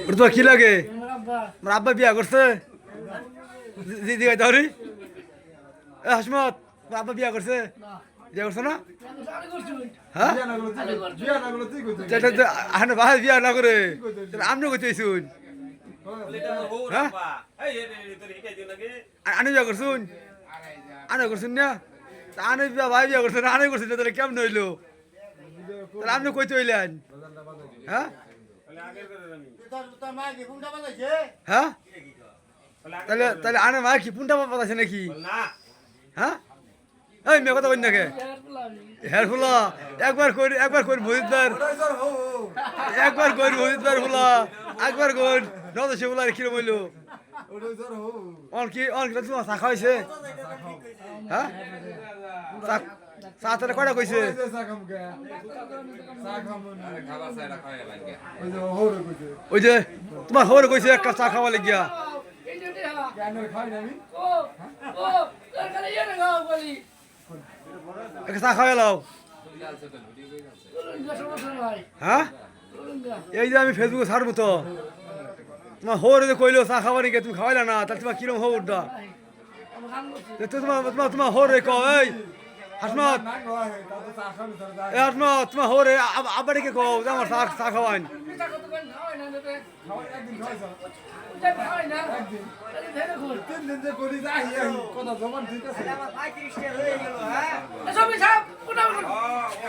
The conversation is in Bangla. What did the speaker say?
ওটা তোমার কি লাগে? আমার আব্বা বিয়া করছে? দিদি দাওরি হাসমত, তোমার আব্বা বিয়া করছে? বিয়া করছে না? হ্যাঁ ভাই বিয়া না করে আপনি করতেছুন? হ্যাঁ আনে বিয়া করছুন? আনে করছুন না? আনে বিয়া ভাই বিয়া করছেন, আনে করছেন না, তাহলে কেমন হইলো? তাহলে আপনি কইতে হইলেন? হ্যাঁ হ্যাঁ তাহলে তাহলে আনে মা কি পুনটা পাতা আছে নাকি? হ্যাঁ এই মেয়ে কথা বলি নাকি? হেয়ারফুলা একবার করি মজিদবার, একবার করি মজিদবার ফুলা, একবার করি নদে সে ফুলা কিরম হইলো? অন কি তোমার চা খাওয়াইছে? হ্যাঁ চা তাহলে কয়টা কইছে? ওই যে তোমার হরে কইছে এক কাপ চা খাওয়া লাগিয়া। এক চা খাওয়া লাও। হ্যাঁ এই যে আমি ফেসবুকে ছাড়বো তো, তোমার হরে যে কইলো চা খাওয়া নাকি, তুমি খাওয়াইলা না, তাহলে তোমার কিরম হবো ওটা? তোমার হরে কই হাসমত, হাসমত তোমার হরে আবারকে কও যে আমার চা খাওয়ান। কথা জমান ঠিক আছে।